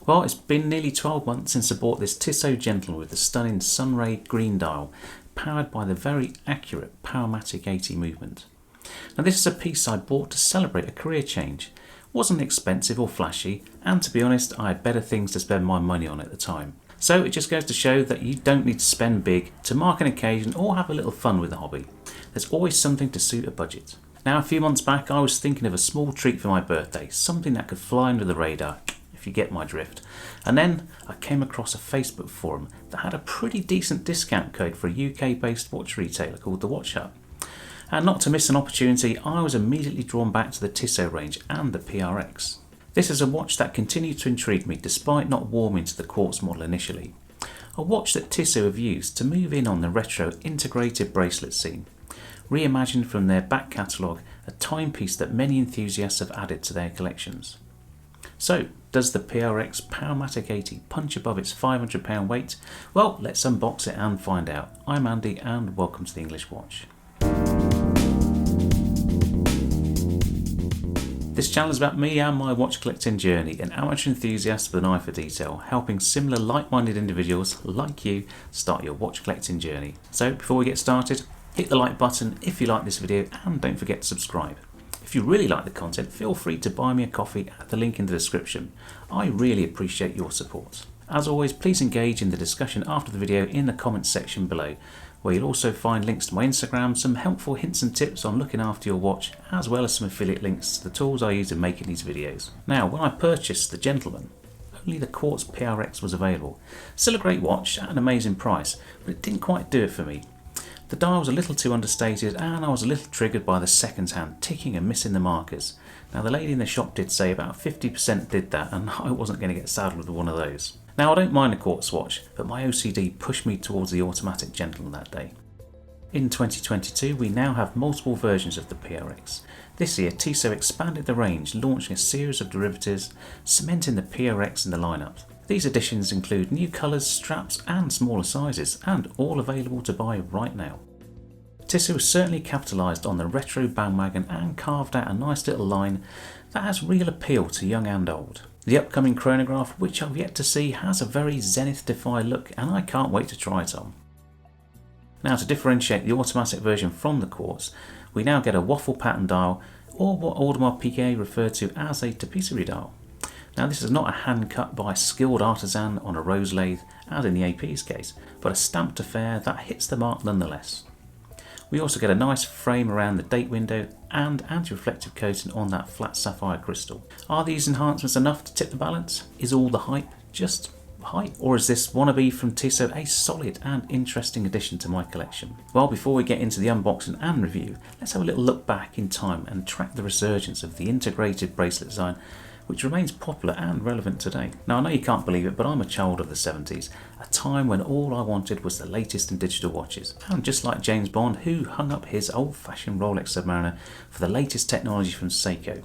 Well, it's been nearly 12 months since I bought this Tissot Gentleman with the stunning Sunray green dial, powered by the very accurate Powermatic 80 movement. Now this is a piece I bought to celebrate a career change. Wasn't expensive or flashy, and to be honest, I had better things to spend my money on at the time. So it just goes to show that you don't need to spend big to mark an occasion or have a little fun with the hobby. There's always something to suit a budget. Now a few months back I was thinking of a small treat for my birthday, something that could fly under the radar, if you get my drift. And then I came across a Facebook forum that had a pretty decent discount code for a UK based watch retailer called The Watch Hut. And not to miss an opportunity, I was immediately drawn back to the Tissot range and the PRX. This is a watch that continued to intrigue me despite not warming to the quartz model initially. A watch that Tissot have used to move in on the retro integrated bracelet scene. Reimagined from their back catalogue, a timepiece that many enthusiasts have added to their collections. So, does the PRX Powermatic 80 punch above its £500 weight? Well, let's unbox it and find out. I'm Andy and welcome to the English Watch. This channel is about me and my watch collecting journey, an amateur enthusiast with an eye for detail, helping similar like-minded individuals like you start your watch collecting journey. So before we get started, hit the like button if you like this video and don't forget to subscribe. If you really like the content, feel free to buy me a coffee at the link in the description. I really appreciate your support. As always, please engage in the discussion after the video in the comments section below, where you'll also find links to my Instagram, some helpful hints and tips on looking after your watch, as well as some affiliate links to the tools I use in making these videos. Now, when I purchased the Gentleman, only the Quartz PRX was available. Still a great watch at an amazing price, but it didn't quite do it for me. The dial was a little too understated and I was a little triggered by the second hand ticking and missing the markers. Now the lady in the shop did say about 50% did that, and I wasn't going to get saddled with one of those. Now I don't mind a quartz watch, but my OCD pushed me towards the automatic Gentleman that day. In 2022 we now have multiple versions of the PRX. This year Tissot expanded the range, launching a series of derivatives, cementing the PRX in the lineup. These additions include new colours, straps and smaller sizes, and all available to buy right now. Tissot has certainly capitalised on the retro bandwagon and carved out a nice little line that has real appeal to young and old. The upcoming chronograph, which I've yet to see, has a very Zenith Defy look and I can't wait to try it on. Now to differentiate the automatic version from the quartz, we now get a waffle pattern dial, or what Audemars Piguet referred to as a tapisserie dial. Now this is not a hand cut by a skilled artisan on a rose lathe, as in the AP's case, but a stamped affair that hits the mark nonetheless. We also get a nice frame around the date window and anti-reflective coating on that flat sapphire crystal. Are these enhancements enough to tip the balance? Is all the hype just hype? Or is this wannabe from Tissot a solid and interesting addition to my collection? Well, before we get into the unboxing and review, let's have a little look back in time and track the resurgence of the integrated bracelet design, which remains popular and relevant today. Now I know you can't believe it, but I'm a child of the 70s, a time when all I wanted was the latest in digital watches. And just like James Bond, who hung up his old-fashioned Rolex Submariner for the latest technology from Seiko.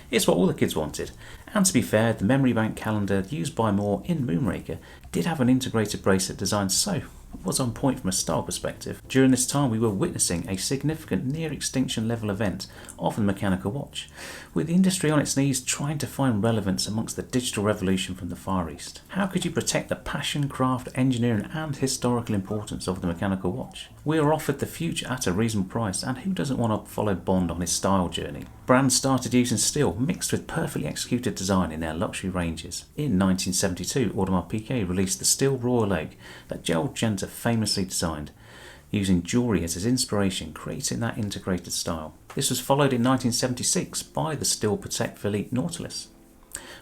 It's what all the kids wanted. And to be fair, the memory bank calendar used by Moore in Moonraker did have an integrated bracelet design, so it was on point from a style perspective. During this time we were witnessing a significant near extinction level event of the mechanical watch, with the industry on its knees trying to find relevance amongst the digital revolution from the Far East. How could you protect the passion, craft, engineering and historical importance of the mechanical watch? We were offered the future at a reasonable price, and who doesn't want to follow Bond on his style journey? Brands started using steel mixed with perfectly executed design in their luxury ranges. In 1972, Audemars Piguet released the steel Royal Oak that Gerald Genta famously designed, using jewellery as his inspiration, creating that integrated style. This was followed in 1976 by the steel Patek Philippe Nautilus.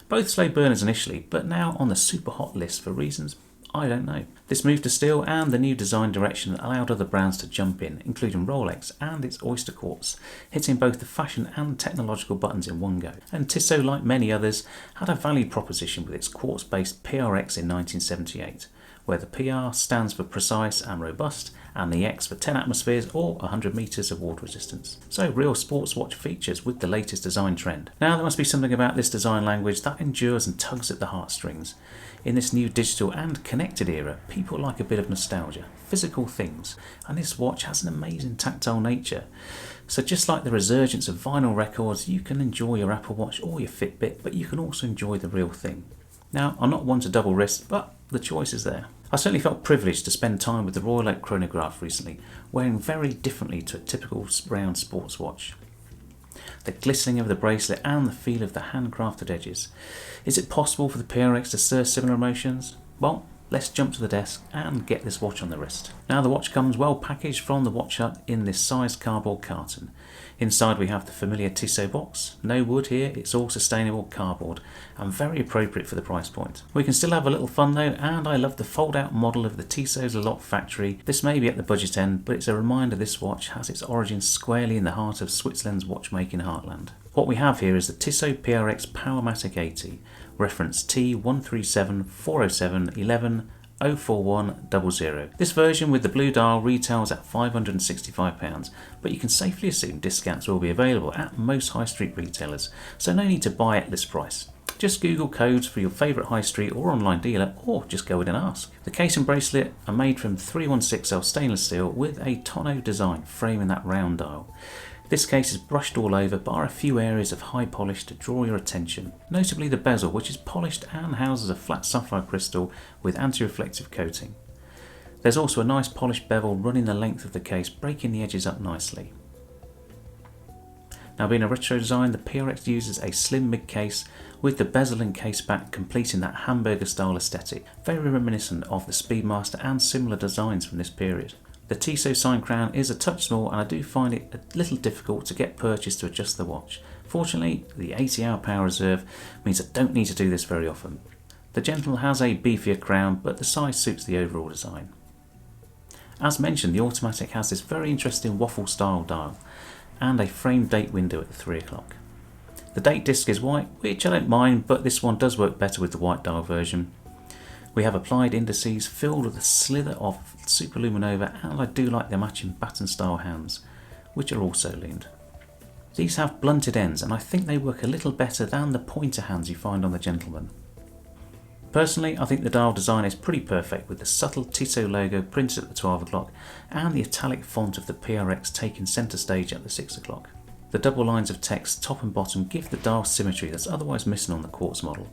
Both slow burners initially, but now on the super hot list for reasons I don't know. This move to steel and the new design direction allowed other brands to jump in, including Rolex and its Oyster Quartz, hitting both the fashion and technological buttons in one go. And Tissot, like many others, had a value proposition with its quartz-based PRX in 1978, where the PR stands for precise and robust, and the X for 10 atmospheres or 100 metres of water resistance. So real sports watch features with the latest design trend. Now there must be something about this design language that endures and tugs at the heartstrings. In this new digital and connected era, people like a bit of nostalgia, physical things, and this watch has an amazing tactile nature. So just like the resurgence of vinyl records, you can enjoy your Apple Watch or your Fitbit, but you can also enjoy the real thing. Now, I'm not one to double wrist, but the choice is there. I certainly felt privileged to spend time with the Royal Oak chronograph recently, wearing very differently to a typical round sports watch. The glistening of the bracelet and the feel of the handcrafted edges. Is it possible for the PRX to stir similar emotions? Well, let's jump to the desk and get this watch on the wrist. Now the watch comes well packaged from the Watch Hut in this sized cardboard carton. Inside we have the familiar Tissot box. No wood here, it's all sustainable cardboard and very appropriate for the price point. We can still have a little fun though, and I love the fold out model of the Tissot's Lot factory. This may be at the budget end, but it's a reminder this watch has its origins squarely in the heart of Switzerland's watchmaking heartland. What we have here is the Tissot PRX Powermatic 80, reference T13740711041000. This version with the blue dial retails at £565, but you can safely assume discounts will be available at most high street retailers, so no need to buy at list price. Just Google codes for your favourite high street or online dealer, or just go in and ask. The case and bracelet are made from 316L stainless steel with a tonneau design framing that round dial. This case is brushed all over, bar a few areas of high polish to draw your attention, notably the bezel, which is polished and houses a flat sapphire crystal with anti-reflective coating. There's also a nice polished bevel running the length of the case, breaking the edges up nicely. Now, being a retro design, the PRX uses a slim mid case with the bezel and caseback completing that hamburger style aesthetic, very reminiscent of the Speedmaster and similar designs from this period. The Tissot sign crown is a touch small, and I do find it a little difficult to get purchased to adjust the watch. Fortunately, the 80-hour power reserve means I don't need to do this very often. The Gentleman has a beefier crown, but the size suits the overall design. As mentioned, the automatic has this very interesting waffle style dial and a framed date window at the 3 o'clock. The date disc is white, which I don't mind, but this one does work better with the white dial version. We have applied indices filled with a slither of superluminova, and I do like the matching baton style hands, which are also loomed. These have blunted ends, and I think they work a little better than the pointer hands you find on the Gentleman. Personally, I think the dial design is pretty perfect, with the subtle Tissot logo printed at the 12 o'clock and the italic font of the PRX taking centre stage at the 6 o'clock. The double lines of text top and bottom give the dial symmetry that's otherwise missing on the quartz model.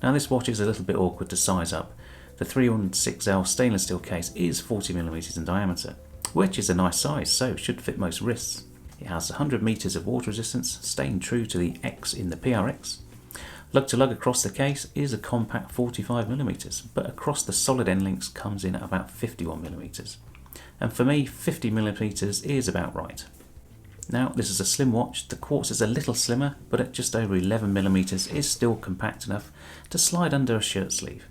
Now this watch is a little bit awkward to size up. The 316L stainless steel case is 40mm in diameter, which is a nice size, so should fit most wrists. It has 100 metres of water resistance, staying true to the X in the PRX. Lug to lug across the case is a compact 45mm, but across the solid end links comes in at about 51mm. And for me, 50mm is about right. Now, this is a slim watch. The quartz is a little slimmer, but at just over 11mm is still compact enough to slide under a shirt sleeve.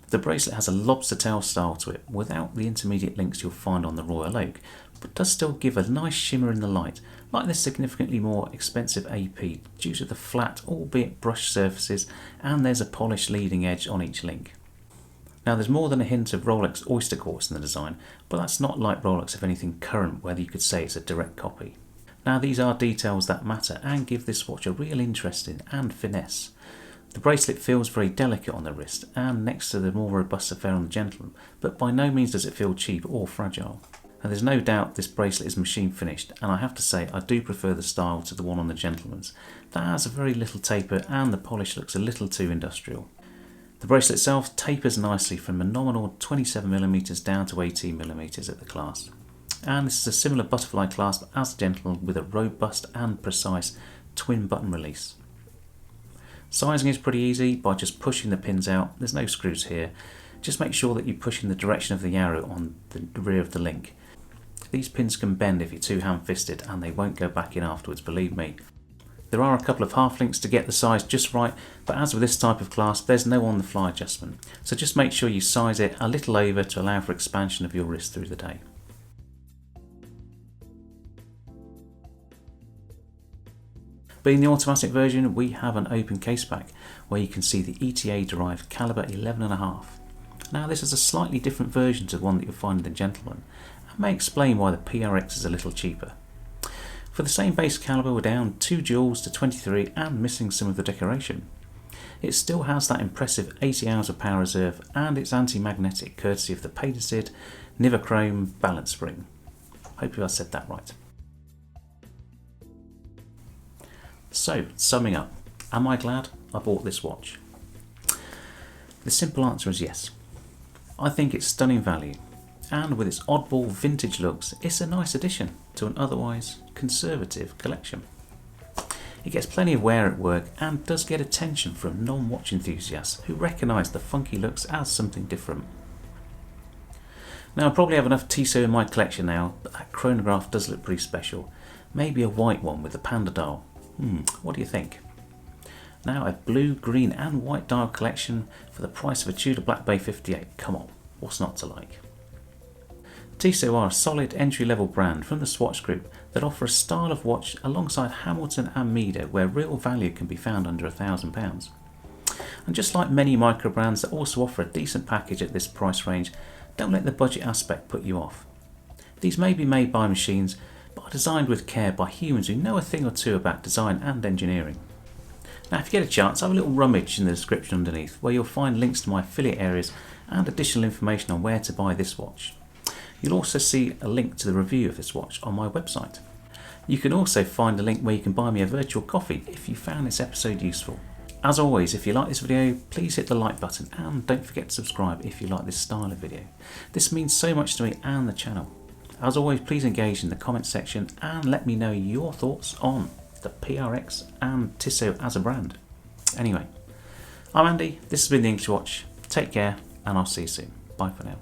The bracelet has a lobster tail style to it, without the intermediate links you'll find on the Royal Oak, but does still give a nice shimmer in the light, like this significantly more expensive AP, due to the flat, albeit brushed surfaces, and there's a polished leading edge on each link. Now, there's more than a hint of Rolex oyster quartz in the design, but that's not like Rolex of anything current, whether you could say it's a direct copy. Now, these are details that matter and give this watch a real interest in and finesse. The bracelet feels very delicate on the wrist and next to the more robust affair on the Gentleman, but by no means does it feel cheap or fragile. And there's no doubt this bracelet is machine finished, and I have to say I do prefer the style to the one on the Gentleman's. That has a very little taper and the polish looks a little too industrial. The bracelet itself tapers nicely from a nominal 27mm down to 18mm at the clasp. And this is a similar butterfly clasp as the Gentleman with a robust and precise twin button release. Sizing is pretty easy by just pushing the pins out. There's no screws here. Just make sure that you push in the direction of the arrow on the rear of the link. These pins can bend if you're too ham-fisted, and they won't go back in afterwards, believe me. There are a couple of half links to get the size just right, but as with this type of clasp, there's no on-the-fly adjustment. So just make sure you size it a little over to allow for expansion of your wrist through the day. But in the automatic version, we have an open caseback where you can see the ETA derived caliber 11.5. Now, this is a slightly different version to the one that you'll find in the Gentleman, and may explain why the PRX is a little cheaper. For the same base caliber, we're down 2 jewels to 23 and missing some of the decoration. It still has that impressive 80 hours of power reserve, and it's anti-magnetic courtesy of the patented Niverchrome balance spring. Hopefully I said that right. So, summing up, am I glad I bought this watch? The simple answer is yes. I think it's stunning value, and with its oddball vintage looks, it's a nice addition to an otherwise conservative collection. It gets plenty of wear at work and does get attention from non-watch enthusiasts who recognise the funky looks as something different. Now, I probably have enough Tissot in my collection now, but that chronograph does look pretty special. Maybe a white one with the panda dial. What do you think? Now, a blue, green and white dial collection for the price of a Tudor Black Bay 58. Come on, what's not to like? Tissot are a solid entry-level brand from the Swatch Group that offer a style of watch alongside Hamilton and Mido where real value can be found under £1,000. And just like many micro brands that also offer a decent package at this price range, don't let the budget aspect put you off. These may be made by machines, but are designed with care by humans who know a thing or two about design and engineering. Now, if you get a chance, have a little rummage in the description underneath where you'll find links to my affiliate areas and additional information on where to buy this watch. You'll also see a link to the review of this watch on my website. You can also find a link where you can buy me a virtual coffee if you found this episode useful. As always, if you like this video, please hit the like button and don't forget to subscribe if you like this style of video. This means so much to me and the channel. As always, please engage in the comments section and let me know your thoughts on the PRX and Tissot as a brand. Anyway, I'm Andy, this has been the English Watch. Take care and I'll see you soon. Bye for now.